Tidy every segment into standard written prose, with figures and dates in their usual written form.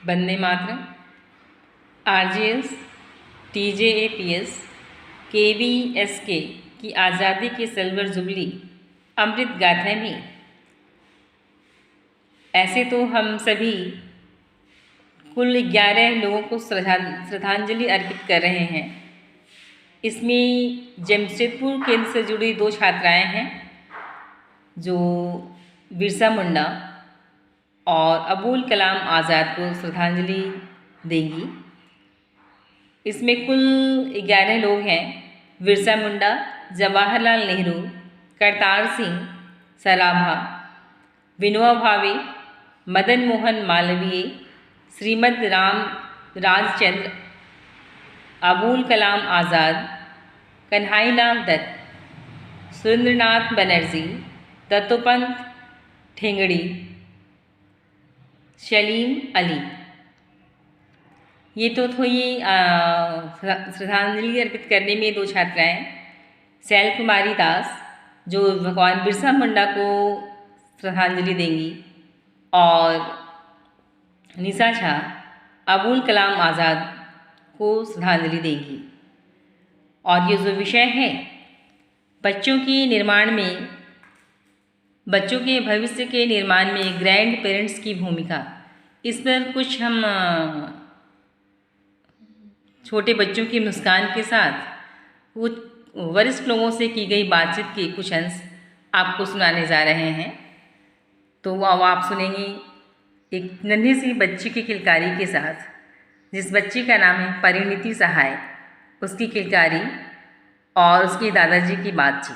Vande Mataram, RJS, टीजेएपीएस, केवीएसके की आज़ादी की सिल्वर जुबली अमृत गाथा में ऐसे तो हम सभी कुल 11 लोगों को श्रद्धांजलि अर्पित कर रहे हैं। इसमें जमशेदपुर केंद्र से जुड़ी 2 छात्राएं हैं जो बिरसा मुंडा और अबुल कलाम आज़ाद को श्रद्धांजलि देंगी। इसमें कुल 11 लोग हैं। बिरसा मुंडा, जवाहरलाल नेहरू, करतार सिंह सराभा, विनोबा भावे, मदन मोहन मालवीय, श्रीमद राम राजचंद्र, अबुल कलाम आज़ाद, कन्हैयालाल दत्त, सुरेंद्रनाथ बनर्जी, दत्तोपंत ठेंगड़ी, सलीम अली। ये तो थी श्रद्धांजलि अर्पित करने में 2 छात्राएं। शैल कुमारी दास जो भगवान बिरसा मुंडा को श्रद्धांजलि देंगी और निशा झा अबुल कलाम आज़ाद को श्रद्धांजलि देंगी। और ये जो विषय है बच्चों के भविष्य के निर्माण में ग्रैंड पेरेंट्स की भूमिका, इस पर कुछ हम छोटे बच्चों की मुस्कान के साथ कुछ वरिष्ठ लोगों से की गई बातचीत के कुछ अंश आपको सुनाने जा रहे हैं। तो अब आप सुनेंगे एक नन्ही सी बच्ची की किलकारी के साथ, जिस बच्ची का नाम है परिणीति सहाय, उसकी किलकारी और उसके दादाजी की बातचीत।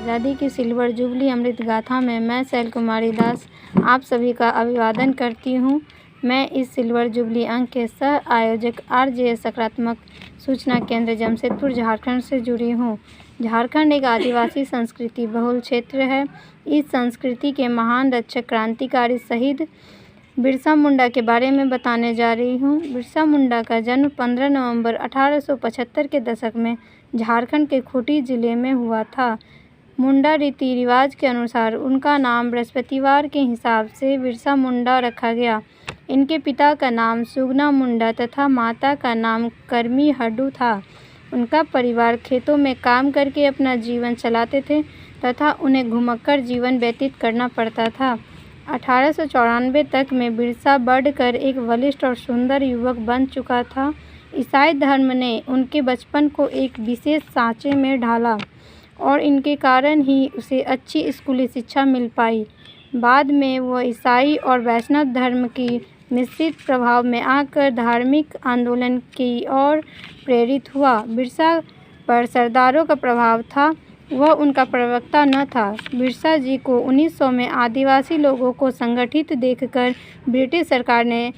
आज़ादी की सिल्वर जुबली अमृत गाथा में मैं शैल कुमारी दास आप सभी का अभिवादन करती हूँ। मैं इस सिल्वर जुबली अंक के सह आयोजक आरजेएस सकारात्मक सूचना केंद्र जमशेदपुर झारखंड से जुड़ी हूँ। झारखंड एक आदिवासी संस्कृति बहुल क्षेत्र है। इस संस्कृति के महान रक्षक क्रांतिकारी शहीद बिरसा मुंडा के बारे में बताने जा रही हूँ। बिरसा मुंडा का जन्म 15 नवंबर 1875 के दशक में झारखंड के खूंटी जिले में हुआ था। मुंडा रीति रिवाज के अनुसार उनका नाम बृहस्पतिवार के हिसाब से बिरसा मुंडा रखा गया। इनके पिता का नाम सुगना मुंडा तथा माता का नाम करमी हड्डू था। उनका परिवार खेतों में काम करके अपना जीवन चलाते थे तथा उन्हें घुमक्कड़ जीवन व्यतीत करना पड़ता था। 1894 तक में बिरसा बढ़कर एक बलिष्ठ और सुंदर युवक बन चुका था। ईसाई धर्म ने उनके बचपन को एक विशेष सांचे में ढाला और इनके कारण ही उसे अच्छी स्कूली शिक्षा मिल पाई। बाद में वह ईसाई और वैष्णव धर्म की मिश्रित प्रभाव में आकर धार्मिक आंदोलन की ओर प्रेरित हुआ। बिरसा पर सरदारों का प्रभाव था, वह उनका प्रवक्ता न था। बिरसा जी को 1900 में आदिवासी लोगों को संगठित देखकर ब्रिटिश सरकार ने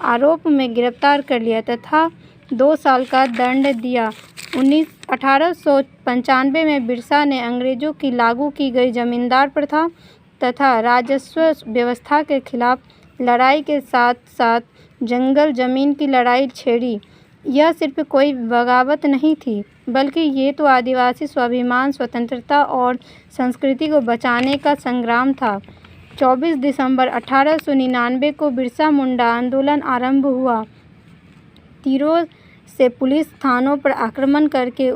आरोप में गिरफ्तार कर लिया तथा 2 साल का दंड दिया। 1895 में बिरसा ने अंग्रेजों की लागू की गई जमींदार प्रथा तथा राजस्व व्यवस्था के खिलाफ लड़ाई के साथ साथ जंगल जमीन की लड़ाई छेड़ी। यह सिर्फ कोई बगावत नहीं थी, बल्कि ये तो आदिवासी स्वाभिमान, स्वतंत्रता और संस्कृति को बचाने का संग्राम था। 24 दिसंबर 1899 को बिरसा मुंडा आंदोलन आरंभ हुआ। तीरों से पुलिस थानों पर आक्रमण करके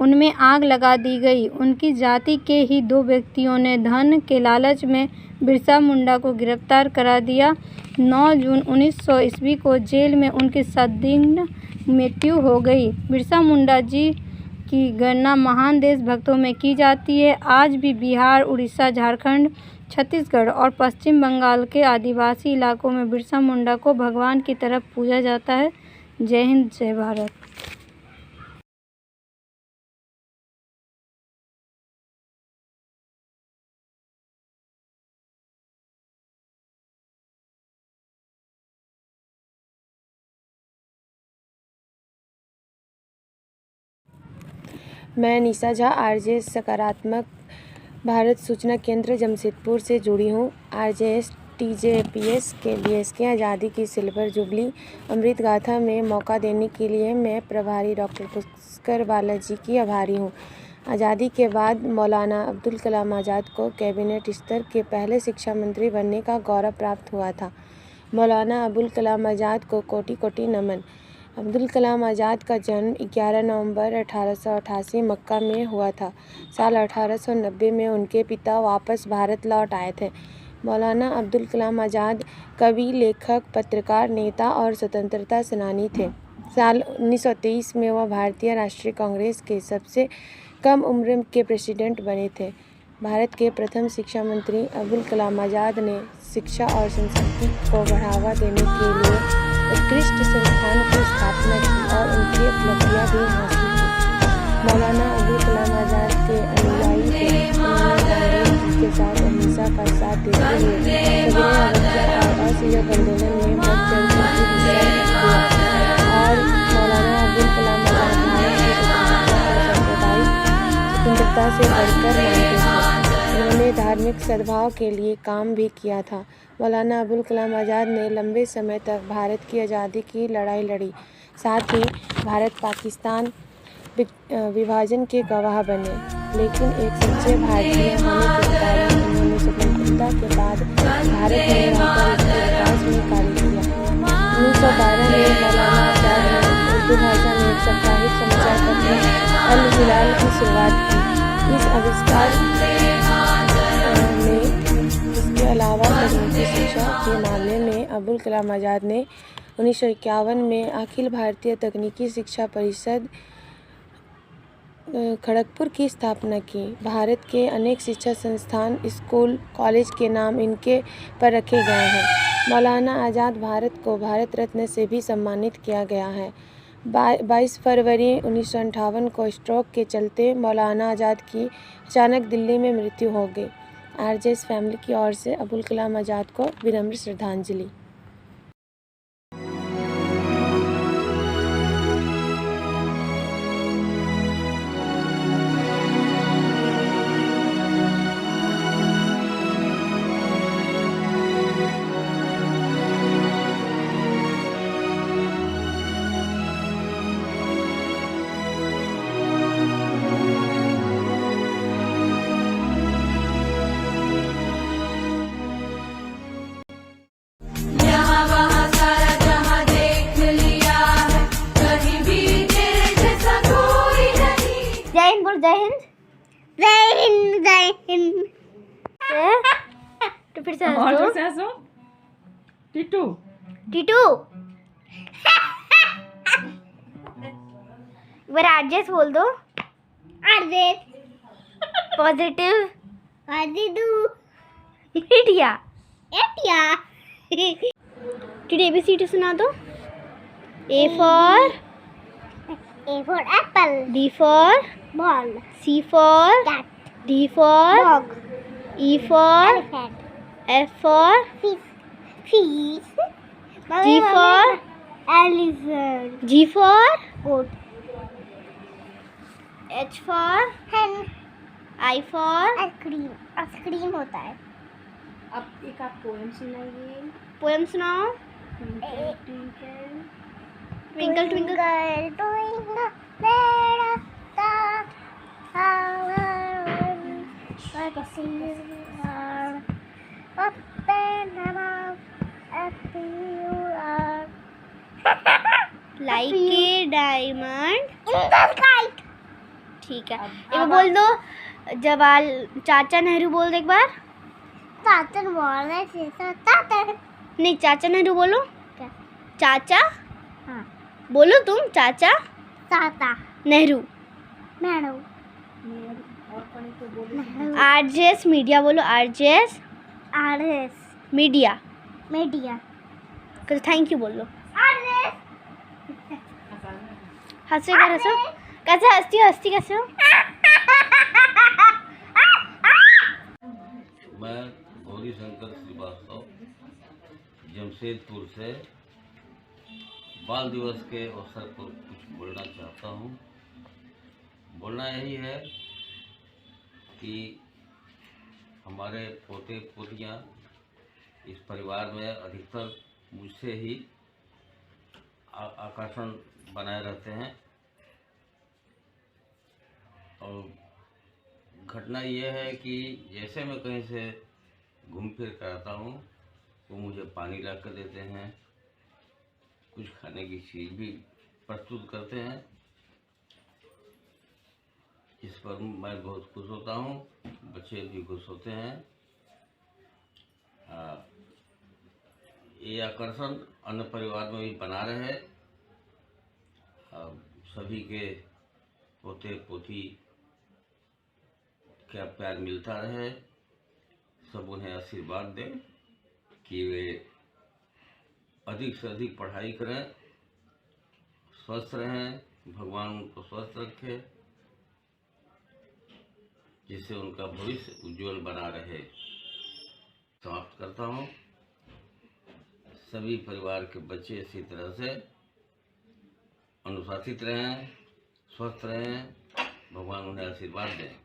उनमें आग लगा दी गई। उनकी जाति के ही 2 व्यक्तियों ने धन के लालच में बिरसा मुंडा को गिरफ्तार करा दिया। 9 जून 1900 ईस्वी को जेल में उनकी सद्दिग्ध मृत्यु हो गई। बिरसा मुंडा जी की गणना महान देशभक्तों में की जाती है। आज भी बिहार, उड़ीसा, झारखंड, छत्तीसगढ़ और पश्चिम बंगाल के आदिवासी इलाकों में बिरसा मुंडा को भगवान की तरह पूजा जाता है। जय हिंद, जय भारत। मैं निशा झा आरजेएस सकारात्मक भारत सूचना केंद्र जमशेदपुर से जुड़ी हूँ। आरजेएस टीजेपीएस के बीएस के आज़ादी की सिल्वर जुबली अमृत गाथा में मौका देने के लिए मैं प्रभारी डॉक्टर पुष्कर बालाजी की आभारी हूँ। आज़ादी के बाद मौलाना अब्दुल कलाम आज़ाद को कैबिनेट स्तर के पहले शिक्षा मंत्री बनने का गौरव प्राप्त हुआ था। मौलाना अबुल कलाम आज़ाद को कोटि कोटि नमन। अब्दुल कलाम आज़ाद का जन्म 11 नवंबर 1888 मक्का में हुआ था। साल 1890 में उनके पिता वापस भारत लौट आए थे। मौलाना अब्दुल कलाम आज़ाद कवि, लेखक, पत्रकार, नेता और स्वतंत्रता सेनानी थे। साल 1923 में वह भारतीय राष्ट्रीय कांग्रेस के सबसे कम उम्र के प्रेसिडेंट बने थे। भारत के प्रथम शिक्षा मंत्री अबुल कलाम आज़ाद ने शिक्षा और संस्कृति को बढ़ावा देने के लिए उत्कृष्ट संस्थान की स्थापना की और उनकी उपलब्धियां भी हासिल की। मौलाना अबुल कलाम आज़ाद के अनुयायी थे। उन्होंने कांग्रेस के साथ अहिंसा का साथ देते हुए सविनय अवज्ञा और असहयोग आंदोलन में बढ़ चढ़ कर हिस्सा लिया और मौलाना अबुल कलाम आज़ाद भारत की स्वतंत्रता और सांप्रदायिक स्वतंत्रता से बढ़कर मानते थे। उन्होंने धार्मिक सद्भाव के लिए काम भी किया था। मौलाना अबुल कलाम आज़ाद ने लंबे समय तक भारत की आज़ादी की लड़ाई लड़ी। साथ ही भारत पाकिस्तान विभाजन के गवाह बने, लेकिन एक सच्चे भारतीय होने के कारण उन्होंने स्वतंत्रता के बाद भारत में रहकर इसके विकास में कार्य किया। 1912 में मौलाना आज़ाद ने उर्दू भाषा में एक साप्ताहिक समाचार पत्र अल हिलाल की शुरुआत की। इस आविष्कार इसके अलावा तकनीकी शिक्षा के मामले में अबुल कलाम आज़ाद ने 1951 में अखिल भारतीय तकनीकी शिक्षा परिषद खड़गपुर की स्थापना की। भारत के अनेक शिक्षा संस्थान, स्कूल, कॉलेज के नाम इनके पर रखे गए हैं। मौलाना आज़ाद भारत को भारत रत्न से भी सम्मानित किया गया है। 22 फरवरी 1958 को स्ट्रोक के चलते मौलाना आज़ाद की अचानक दिल्ली में मृत्यु हो गई। आरजेएस फैमिली की ओर से अबुल कलाम आज़ाद को विनम्र श्रद्धांजलि। जय हिंद। जय हिंद। जय हिंद। तो फिर से और जोर से हंसो। टीटू टीटू एक बार आरजेएस बोल दो। RJS positive India India. Titu A B C D सुना दो। A for apple, D for ball, C for cat, D for dog, E for elephant, F for fish, G for elephant, G for goat, H for hen, I for ice cream होता है। अब एक आप poem सुनाइए। Poem सुनाओ। Twinkle twinkle twinkle little star, how like a silver up and above, happy you are, like a diamond in the sky. ठीक है। एक बार बोल दो चाचा नेहरू बोल दो एक बार। चाचा बोल रहे थे चाचा। नहीं, चाचा नेहरू बोलो। क्या? चाचा हाँ बोलो तुम। चाचा चाचा नेहरू। नेहरू। आरजेएस मीडिया बोलो। RJS media. थैंक यू बोलो। हंसो इधर हंसो। कैसे हंसती हो? हंसती कैसे हो? मैं गौरी शंकर श्रीवास्तव जमशेदपुर से बाल दिवस के अवसर पर कुछ बोलना चाहता हूँ। बोलना यही है कि हमारे पोते पोतियाँ इस परिवार में अधिकतर मुझसे ही आकर्षण बनाए रहते हैं। और घटना यह है कि जैसे मैं कहीं से घूम फिर कर आता हूँ वो मुझे पानी ला कर देते हैं, कुछ खाने की चीज़ भी प्रस्तुत करते हैं, इस पर मैं बहुत खुश होता हूँ, बच्चे भी खुश होते हैं। ये आकर्षण अन्य परिवार में भी बना रहे, सभी के पोते पोती क्या प्यार मिलता रहे, सब उन्हें आशीर्वाद दें कि वे अधिक से अधिक पढ़ाई करें, स्वस्थ रहें, भगवान उनको स्वस्थ रखे, जिससे उनका भविष्य उज्जवल बना रहे। समाप्त करता हूँ। सभी परिवार के बच्चे इसी तरह से अनुशासित रहें, स्वस्थ रहें, भगवान उन्हें आशीर्वाद दें।